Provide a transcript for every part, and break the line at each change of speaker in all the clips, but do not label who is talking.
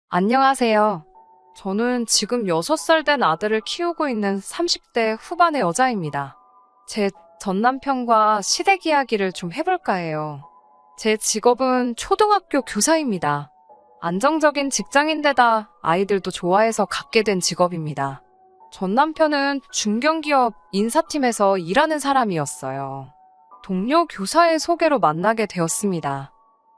안녕하세요. 저는 지금 6살 된 아들을 키우고 있는 30대 후반의 여자입니다. 제 전 남편과 시댁 이야기를 좀 해볼까 해요. 제 직업은 초등학교 교사입니다. 안정적인 직장인데다 아이들도 좋아해서 갖게 된 직업입니다. 전 남편은 중견기업 인사팀에서 일하는 사람이었어요. 동료 교사의 소개로 만나게 되었습니다.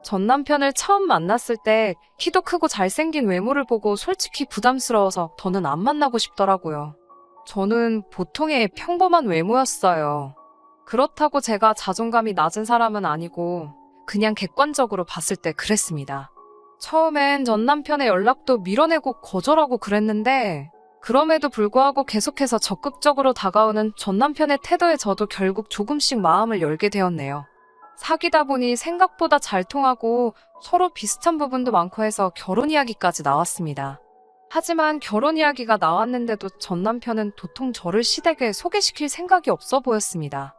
전 남편을 처음 만났을 때 키도 크고 잘생긴 외모를 보고 솔직히 부담스러워서 더는 안 만나고 싶더라고요. 저는 보통의 평범한 외모였어요. 그렇다고 제가 자존감이 낮은 사람은 아니고 그냥 객관적으로 봤을 때 그랬습니다. 처음엔 전 남편의 연락도 밀어내고 거절하고 그랬는데 그럼에도 불구하고 계속해서 적극적으로 다가오는 전 남편의 태도에 저도 결국 조금씩 마음을 열게 되었네요. 사귀다 보니 생각보다 잘 통하고 서로 비슷한 부분도 많고 해서 결혼 이야기까지 나왔습니다. 하지만 결혼 이야기가 나왔는데도 전 남편은 도통 저를 시댁에 소개시킬 생각이 없어 보였습니다.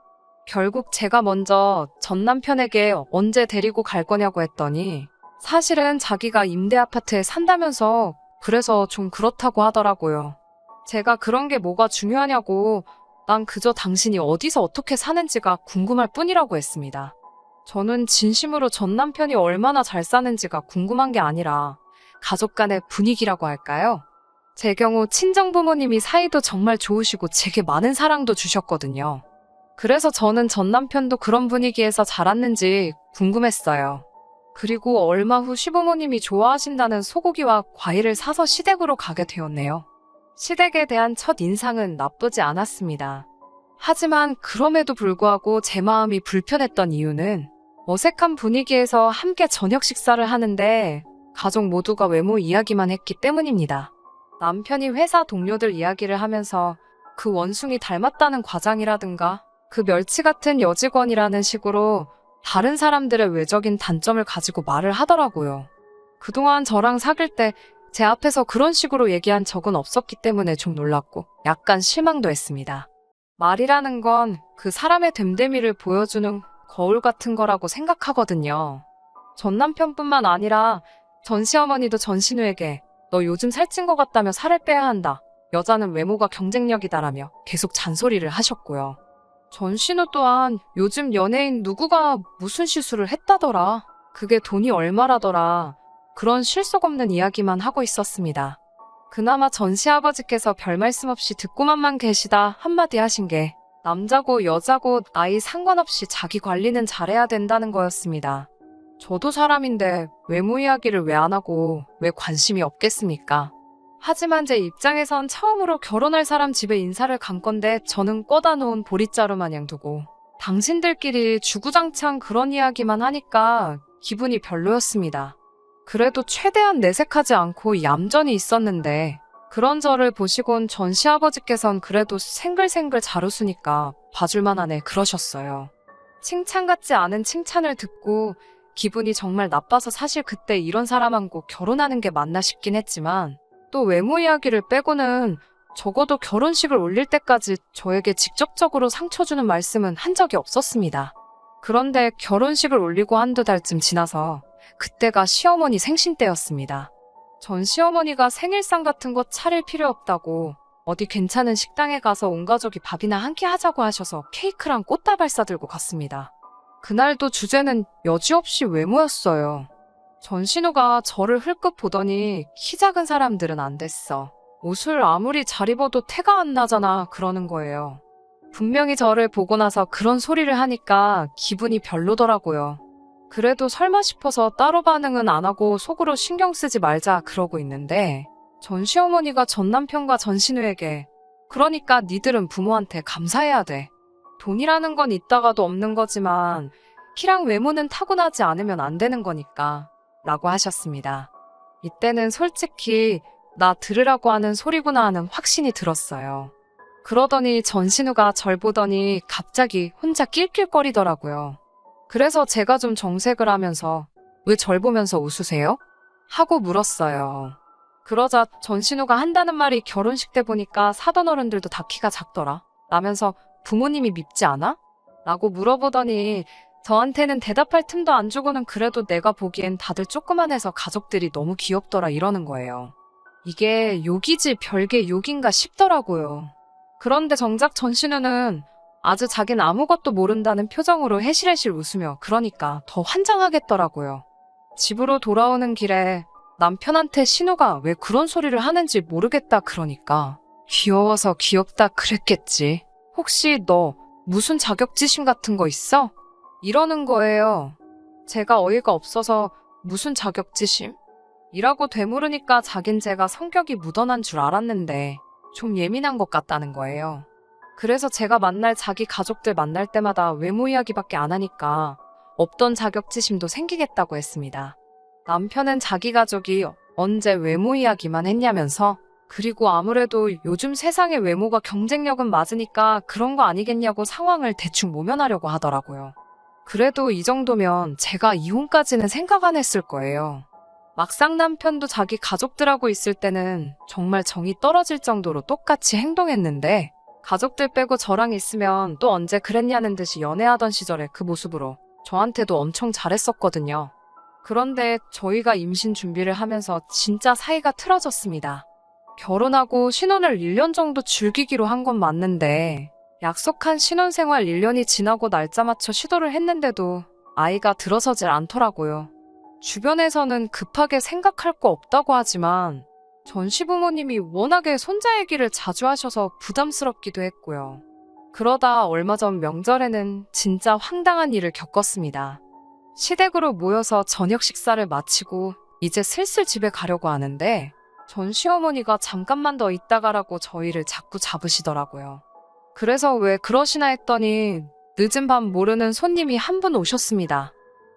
결국 제가 먼저 전 남편에게 언제 데리고 갈 거냐고 했더니 사실은 자기가 임대 아파트에 산다면서 그래서 좀 그렇다고 하더라고요. 제가 그런 게 뭐가 중요하냐고 난 그저 당신이 어디서 어떻게 사는지가 궁금할 뿐이라고 했습니다. 저는 진심으로 전 남편이 얼마나 잘 사는지가 궁금한 게 아니라 가족 간의 분위기라고 할까요? 제 경우 친정부모님이 사이도 정말 좋으시고 제게 많은 사랑도 주셨거든요. 그래서 저는 전 남편도 그런 분위기에서 자랐는지 궁금했어요. 그리고 얼마 후 시부모님이 좋아하신다는 소고기와 과일을 사서 시댁으로 가게 되었네요. 시댁에 대한 첫 인상은 나쁘지 않았습니다. 하지만 그럼에도 불구하고 제 마음이 불편했던 이유는 어색한 분위기에서 함께 저녁 식사를 하는데 가족 모두가 외모 이야기만 했기 때문입니다. 남편이 회사 동료들 이야기를 하면서 그 원숭이 닮았다는 과장이라든가 그 멸치 같은 여직원이라는 식으로 다른 사람들의 외적인 단점을 가지고 말을 하더라고요. 그동안 저랑 사귈 때 제 앞에서 그런 식으로 얘기한 적은 없었기 때문에 좀 놀랐고 약간 실망도 했습니다. 말이라는 건 그 사람의 됨됨이를 보여주는 거울 같은 거라고 생각하거든요. 전 남편뿐만 아니라 전 시어머니도 전 신우에게 너 요즘 살찐 것 같다며 살을 빼야 한다. 여자는 외모가 경쟁력이다라며 계속 잔소리를 하셨고요. 전 신우 또한 요즘 연예인 누구가 무슨 시술을 했다더라. 그게 돈이 얼마라더라. 그런 실속 없는 이야기만 하고 있었습니다. 그나마 전 시아버지께서 별 말씀 없이 듣고만만 계시다 한마디 하신 게 남자고 여자고 나이 상관없이 자기 관리는 잘해야 된다는 거였습니다. 저도 사람인데 외모 이야기를 왜 안 하고 왜 관심이 없겠습니까? 하지만 제 입장에선 처음으로 결혼할 사람 집에 인사를 간 건데 저는 꺼다 놓은 보릿자루 마냥 두고 당신들끼리 주구장창 그런 이야기만 하니까 기분이 별로였습니다. 그래도 최대한 내색하지 않고 얌전히 있었는데 그런 저를 보시곤 전 시아버지께선 그래도 생글생글 잘 웃으니까 봐줄만하네 그러셨어요. 칭찬 같지 않은 칭찬을 듣고 기분이 정말 나빠서 사실 그때 이런 사람하고 결혼하는 게 맞나 싶긴 했지만 또 외모 이야기를 빼고는 적어도 결혼식을 올릴 때까지 저에게 직접적으로 상처 주는 말씀은 한 적이 없었습니다. 그런데 결혼식을 올리고 한두 달쯤 지나서 그때가 시어머니 생신 때였습니다. 전 시어머니가 생일상 같은 거 차릴 필요 없다고 어디 괜찮은 식당에 가서 온 가족이 밥이나 한 끼 하자고 하셔서 케이크랑 꽃다발 싸들고 갔습니다. 그날도 주제는 여지없이 외모였어요. 전 신우가 저를 흘끗 보더니 키 작은 사람들은 안 됐어. 옷을 아무리 잘 입어도 태가 안 나잖아 그러는 거예요. 분명히 저를 보고 나서 그런 소리를 하니까 기분이 별로더라고요. 그래도 설마 싶어서 따로 반응은 안 하고 속으로 신경 쓰지 말자 그러고 있는데 전 시어머니가 전 남편과 전 신우에게 그러니까 니들은 부모한테 감사해야 돼. 돈이라는 건 있다가도 없는 거지만 키랑 외모는 타고나지 않으면 안 되는 거니까 라고 하셨습니다. 이때는 솔직히 나 들으라고 하는 소리구나 하는 확신이 들었어요. 그러더니 전 신우가 절 보더니 갑자기 혼자 낄낄거리더라고요. 그래서 제가 좀 정색을 하면서 왜 절 보면서 웃으세요? 하고 물었어요. 그러자 전 신우가 한다는 말이 결혼식 때 보니까 사돈 어른들도 다 키가 작더라. 라면서 부모님이 밉지 않아? 라고 물어보더니 저한테는 대답할 틈도 안 주고는 그래도 내가 보기엔 다들 조그만해서 가족들이 너무 귀엽더라 이러는 거예요. 이게 욕이지 별게 욕인가 싶더라고요. 그런데 정작 전신우는 아주 자긴 아무것도 모른다는 표정으로 해실해실 웃으며 그러니까 더 환장하겠더라고요. 집으로 돌아오는 길에 남편한테 신우가 왜 그런 소리를 하는지 모르겠다 그러니까 귀여워서 귀엽다 그랬겠지. 혹시 너 무슨 자격지심 같은 거 있어? 이러는 거예요. 제가 어이가 없어서 무슨 자격지심? 이라고 되물으니까 자긴 제가 성격이 무던한 줄 알았는데 좀 예민한 것 같다는 거예요. 그래서 제가 만날 자기 가족들 만날 때마다 외모 이야기밖에 안 하니까 없던 자격지심도 생기겠다고 했습니다. 남편은 자기 가족이 언제 외모 이야기만 했냐면서 그리고 아무래도 요즘 세상의 외모가 경쟁력은 맞으니까 그런 거 아니겠냐고 상황을 대충 모면하려고 하더라고요. 그래도 이 정도면 제가 이혼까지는 생각 안 했을 거예요. 막상 남편도 자기 가족들하고 있을 때는 정말 정이 떨어질 정도로 똑같이 행동했는데 가족들 빼고 저랑 있으면 또 언제 그랬냐는 듯이 연애하던 시절에 그 모습으로 저한테도 엄청 잘했었거든요. 그런데 저희가 임신 준비를 하면서 진짜 사이가 틀어졌습니다. 결혼하고 신혼을 1년 정도 즐기기로 한 건 맞는데 약속한 신혼생활 1년이 지나고 날짜 맞춰 시도를 했는데도 아이가 들어서질 않더라고요. 주변에서는 급하게 생각할 거 없다고 하지만 전 시부모님이 워낙에 손자 얘기를 자주 하셔서 부담스럽기도 했고요. 그러다 얼마 전 명절에는 진짜 황당한 일을 겪었습니다. 시댁으로 모여서 저녁 식사를 마치고 이제 슬슬 집에 가려고 하는데 전 시어머니가 잠깐만 더 있다 가라고 저희를 자꾸 잡으시더라고요. 그래서 왜 그러시나 했더니 늦은 밤 모르는 손님이 한 분 오셨습니다.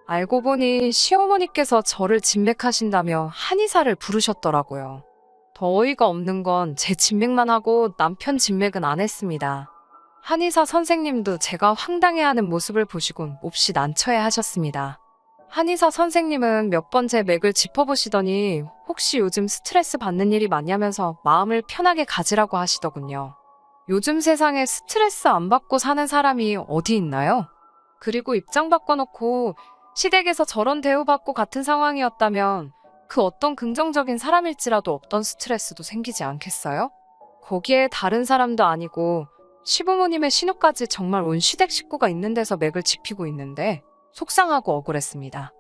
알고 보니 시어머니께서 저를 진맥하신다며 한의사를 부르셨더라고요. 더 어이가 없는 건 제 진맥만 하고 남편 진맥은 안 했습니다. 한의사 선생님도 제가 황당해하는 모습을 보시곤 몹시 난처해 하셨습니다. 한의사 선생님은 몇 번 제 맥을 짚어보시더니 혹시 요즘 스트레스 받는 일이 많냐면서 마음을 편하게 가지라고 하시더군요. 요즘 세상에 스트레스 안 받고 사는 사람이 어디 있나요? 그리고 입장 바꿔놓고 시댁에서 저런 대우받고 같은 상황이었다면 그 어떤 긍정적인 사람일지라도 없던 스트레스도 생기지 않겠어요? 거기에 다른 사람도 아니고 시부모님의 신우까지 정말 온 시댁 식구가 있는 데서 맥을 짚히고 있는데 속상하고 억울했습니다.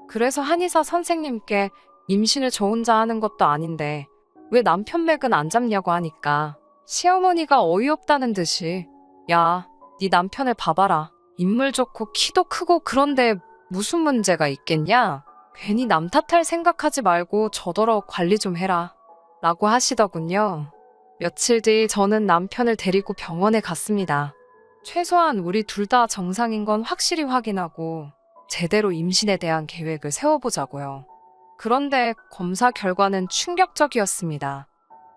그래서 한의사 선생님께 임신을 저 혼자 하는 것도 아닌데 왜 남편 맥은 안 잡냐고 하니까 시어머니가 어이없다는 듯이 야, 네 남편을 봐봐라. 인물 좋고 키도 크고 그런데 무슨 문제가 있겠냐? 괜히 남 탓할 생각하지 말고 저더러 관리 좀 해라. 라고 하시더군요. 며칠 뒤 저는 남편을 데리고 병원에 갔습니다. 최소한 우리 둘 다 정상인 건 확실히 확인하고 제대로 임신에 대한 계획을 세워보자고요. 그런데 검사 결과는 충격적이었습니다.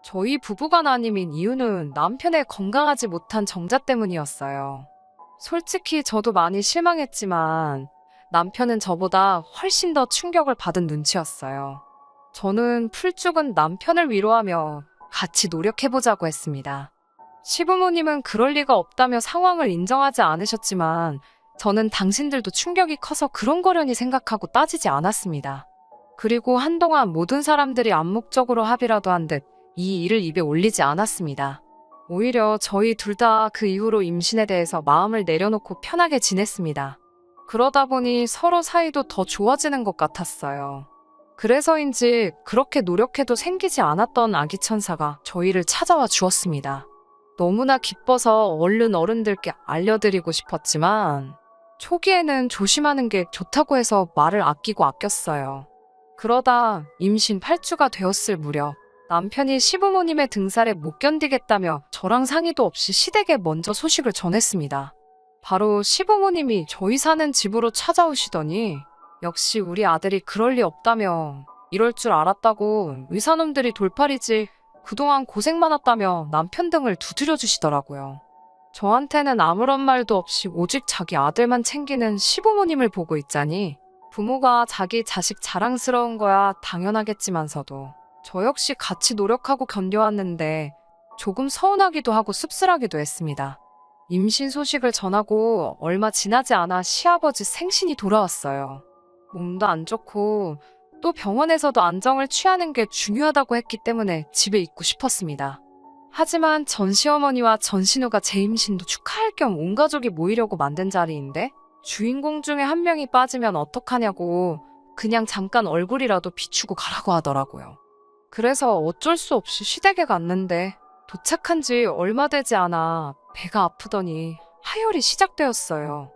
저희 부부가 나님인 이유는 남편의 건강하지 못한 정자 때문이었어요. 솔직히 저도 많이 실망했지만 남편은 저보다 훨씬 더 충격을 받은 눈치였어요. 저는 풀죽은 남편을 위로하며 같이 노력해보자고 했습니다. 시부모님은 그럴 리가 없다며 상황을 인정하지 않으셨지만 저는 당신들도 충격이 커서 그런 거려니 생각하고 따지지 않았습니다. 그리고 한동안 모든 사람들이 암묵적으로 합의라도 한 듯 이 일을 입에 올리지 않았습니다. 오히려 저희 둘 다 그 이후로 임신에 대해서 마음을 내려놓고 편하게 지냈습니다. 그러다 보니 서로 사이도 더 좋아지는 것 같았어요. 그래서인지 그렇게 노력해도 생기지 않았던 아기 천사가 저희를 찾아와 주었습니다. 너무나 기뻐서 얼른 어른들께 알려드리고 싶었지만 초기에는 조심하는 게 좋다고 해서 말을 아끼고 아꼈어요. 그러다 임신 8주가 되었을 무렵 남편이 시부모님의 등살에 못 견디겠다며 저랑 상의도 없이 시댁에 먼저 소식을 전했습니다. 바로 시부모님이 저희 사는 집으로 찾아오시더니 역시 우리 아들이 그럴 리 없다며 이럴 줄 알았다고 의사놈들이 돌팔이지 그동안 고생 많았다며 남편 등을 두드려 주시더라고요. 저한테는 아무런 말도 없이 오직 자기 아들만 챙기는 시부모님을 보고 있자니 부모가 자기 자식 자랑스러운 거야 당연하겠지만서도 저 역시 같이 노력하고 견뎌왔는데 조금 서운하기도 하고 씁쓸하기도 했습니다. 임신 소식을 전하고 얼마 지나지 않아 시아버지 생신이 돌아왔어요. 몸도 안 좋고 또 병원에서도 안정을 취하는 게 중요하다고 했기 때문에 집에 있고 싶었습니다. 하지만 전 시어머니와 전 신우가 제 임신도 축하할 겸 온 가족이 모이려고 만든 자리인데 주인공 중에 한 명이 빠지면 어떡하냐고 그냥 잠깐 얼굴이라도 비추고 가라고 하더라고요. 그래서 어쩔 수 없이 시댁에 갔는데 도착한 지 얼마 되지 않아 배가 아프더니 하혈이 시작되었어요.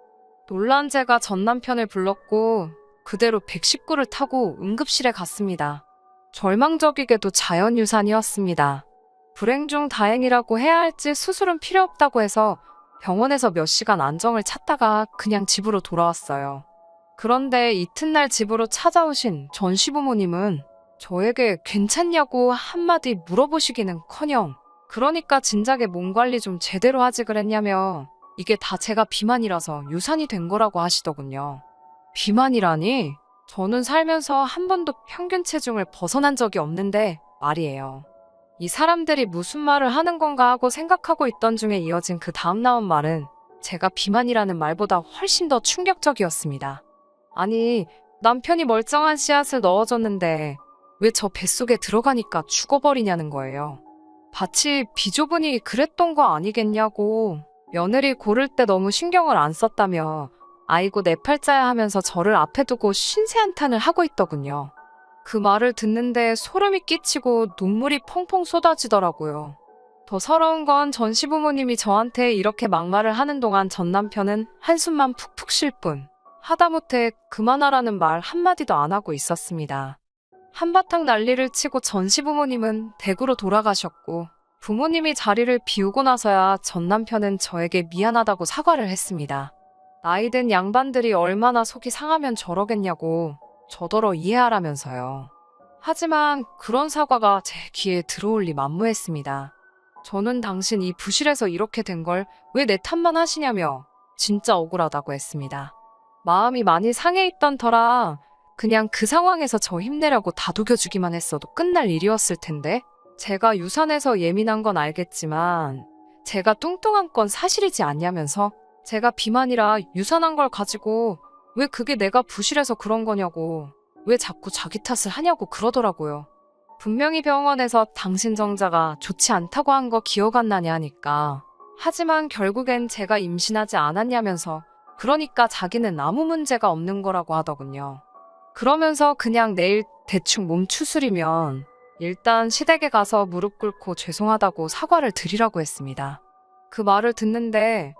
놀란 제가 전 남편을 불렀고 그대로 119를 타고 응급실에 갔습니다. 절망적이게도 자연유산이었습니다. 불행 중 다행이라고 해야 할지 수술은 필요 없다고 해서 병원에서 몇 시간 안정을 찾다가 그냥 집으로 돌아왔어요. 그런데 이튿날 집으로 찾아오신 전 시부모님은 저에게 괜찮냐고 한마디 물어보시기는커녕 그러니까 진작에 몸 관리 좀 제대로 하지 그랬냐며 이게 다 제가 비만이라서 유산이 된 거라고 하시더군요. 비만이라니? 저는 살면서 한 번도 평균 체중을 벗어난 적이 없는데 말이에요. 이 사람들이 무슨 말을 하는 건가 하고 생각하고 있던 중에 이어진 그 다음 나온 말은 제가 비만이라는 말보다 훨씬 더 충격적이었습니다. 아니, 남편이 멀쩡한 씨앗을 넣어줬는데 왜 저 뱃속에 들어가니까 죽어버리냐는 거예요. 밭이 비좁으니 그랬던 거 아니겠냐고 며느리 고를 때 너무 신경을 안 썼다며 아이고 내 팔자야 하면서 저를 앞에 두고 신세한탄을 하고 있더군요. 그 말을 듣는데 소름이 끼치고 눈물이 펑펑 쏟아지더라고요. 더 서러운 건 전 시부모님이 저한테 이렇게 막말을 하는 동안 전 남편은 한숨만 푹푹 쉴 뿐 하다못해 그만하라는 말 한마디도 안 하고 있었습니다. 한바탕 난리를 치고 전 시부모님은 댁으로 돌아가셨고 부모님이 자리를 비우고 나서야 전 남편은 저에게 미안하다고 사과를 했습니다. 나이든 양반들이 얼마나 속이 상하면 저러겠냐고 저더러 이해하라면서요. 하지만 그런 사과가 제 귀에 들어올 리 만무했습니다. 저는 당신 이 부실에서 이렇게 된 걸 왜 내 탓만 하시냐며 진짜 억울하다고 했습니다. 마음이 많이 상해 있던 터라 그냥 그 상황에서 저 힘내라고 다독여주기만 했어도 끝날 일이었을 텐데 제가 유산해서 예민한 건 알겠지만 제가 뚱뚱한 건 사실이지 않냐면서 제가 비만이라 유산한 걸 가지고 왜 그게 내가 부실해서 그런 거냐고 왜 자꾸 자기 탓을 하냐고 그러더라고요. 분명히 병원에서 당신 정자가 좋지 않다고 한 거 기억 안 나냐 하니까 하지만 결국엔 제가 임신하지 않았냐면서 그러니까 자기는 아무 문제가 없는 거라고 하더군요. 그러면서 그냥 내일 대충 몸 추스리면 일단 시댁에 가서 무릎 꿇고 죄송하다고 사과를 드리라고 했습니다. 그 말을 듣는데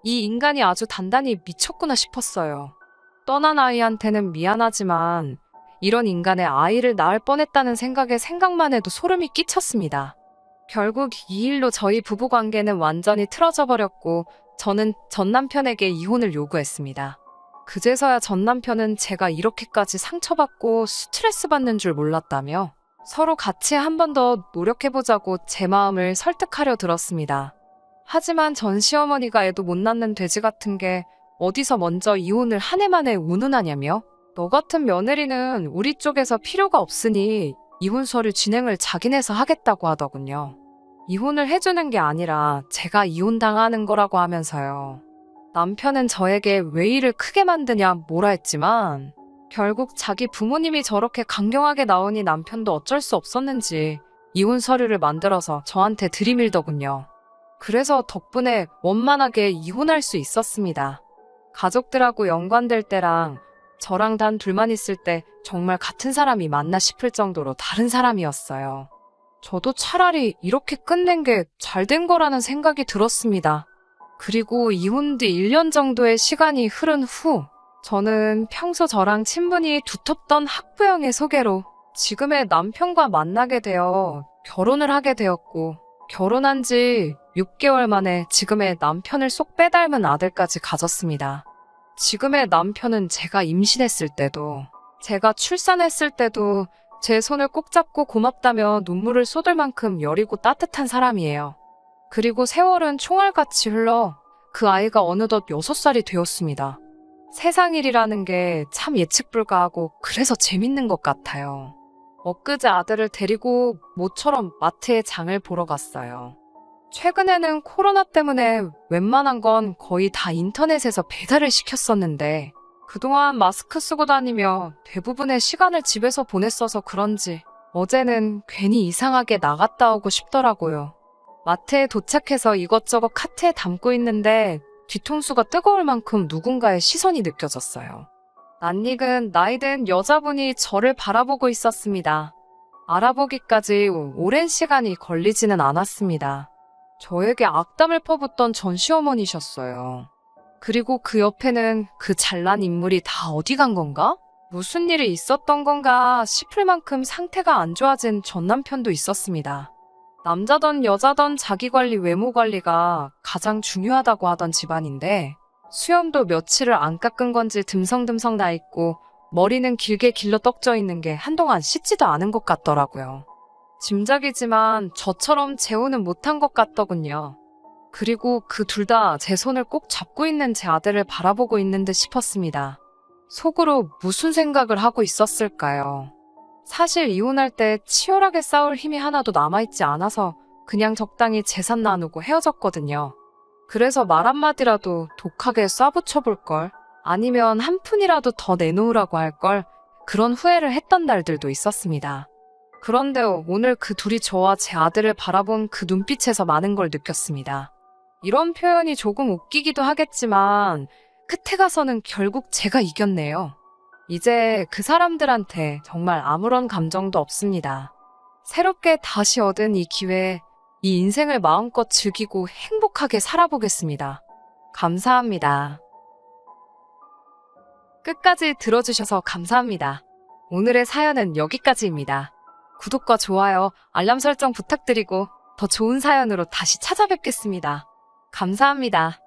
이 인간이 아주 단단히 미쳤구나 싶었어요. 떠난 아이한테는 미안하지만 이런 인간의 아이를 낳을 뻔했다는 생각만 해도 소름이 끼쳤습니다. 결국 이 일로 저희 부부관계는 완전히 틀어져 버렸고 저는 전 남편에게 이혼을 요구했습니다. 그제서야 전 남편은 제가 이렇게까지 상처받고 스트레스 받는 줄 몰랐다며 서로 같이 한 번 더 노력해보자고 제 마음을 설득하려 들었습니다. 하지만 전 시어머니가 애도 못 낳는 돼지 같은 게 어디서 먼저 이혼을 한 해 만에 운운하냐며 너 같은 며느리는 우리 쪽에서 필요가 없으니 이혼 서류 진행을 자기네서 하겠다고 하더군요. 이혼을 해주는 게 아니라 제가 이혼당하는 거라고 하면서요. 남편은 저에게 왜 일을 크게 만드냐 뭐라 했지만 결국 자기 부모님이 저렇게 강경하게 나오니 남편도 어쩔 수 없었는지 이혼 서류를 만들어서 저한테 들이밀더군요. 그래서 덕분에 원만하게 이혼할 수 있었습니다. 가족들하고 연관될 때랑 저랑 단 둘만 있을 때 정말 같은 사람이 맞나 싶을 정도로 다른 사람이었어요. 저도 차라리 이렇게 끝낸 게 잘 된 거라는 생각이 들었습니다. 그리고 이혼 뒤 1년 정도의 시간이 흐른 후 저는 평소 저랑 친분이 두텁던 학부형의 소개로 지금의 남편과 만나게 되어 결혼을 하게 되었고 결혼한 지 6개월 만에 지금의 남편을 쏙 빼닮은 아들까지 가졌습니다. 지금의 남편은 제가 임신했을 때도 제가 출산했을 때도 제 손을 꼭 잡고 고맙다며 눈물을 쏟을 만큼 여리고 따뜻한 사람이에요. 그리고 세월은 총알같이 흘러 그 아이가 어느덧 6살이 되었습니다. 세상 일이라는 게 참 예측 불가하고 그래서 재밌는 것 같아요. 엊그제 아들을 데리고 모처럼 마트에 장을 보러 갔어요. 최근에는 코로나 때문에 웬만한 건 거의 다 인터넷에서 배달을 시켰었는데 그동안 마스크 쓰고 다니며 대부분의 시간을 집에서 보냈어서 그런지 어제는 괜히 이상하게 나갔다 오고 싶더라고요. 마트에 도착해서 이것저것 카트에 담고 있는데 뒤통수가 뜨거울 만큼 누군가의 시선이 느껴졌어요. 낯익은 나이든 여자분이 저를 바라보고 있었습니다. 알아보기까지 오랜 시간이 걸리지는 않았습니다. 저에게 악담을 퍼붓던 전 시어머니셨어요. 그리고 그 옆에는 그 잘난 인물이 다 어디 간 건가? 무슨 일이 있었던 건가 싶을 만큼 상태가 안 좋아진 전 남편도 있었습니다. 남자던 여자던 자기관리 외모관리가 가장 중요하다고 하던 집안인데 수염도 며칠을 안 깎은 건지 듬성듬성 나 있고 머리는 길게 길러 떡져 있는 게 한동안 씻지도 않은 것 같더라고요. 짐작이지만 저처럼 재혼은 못한 것 같더군요. 그리고 그 둘 다 제 손을 꼭 잡고 있는 제 아들을 바라보고 있는 듯 싶었습니다. 속으로 무슨 생각을 하고 있었을까요? 사실 이혼할 때 치열하게 싸울 힘이 하나도 남아있지 않아서 그냥 적당히 재산 나누고 헤어졌거든요. 그래서 말 한마디라도 독하게 쏴붙여볼걸, 아니면 한 푼이라도 더 내놓으라고 할걸, 그런 후회를 했던 날들도 있었습니다. 그런데 오늘 그 둘이 저와 제 아들을 바라본 그 눈빛에서 많은 걸 느꼈습니다. 이런 표현이 조금 웃기기도 하겠지만 끝에 가서는 결국 제가 이겼네요. 이제 그 사람들한테 정말 아무런 감정도 없습니다. 새롭게 다시 얻은 이 기회에 이 인생을 마음껏 즐기고 행복하게 살아보겠습니다. 감사합니다. 끝까지 들어주셔서 감사합니다. 오늘의 사연은 여기까지입니다. 구독과 좋아요, 알람 설정 부탁드리고 더 좋은 사연으로 다시 찾아뵙겠습니다. 감사합니다.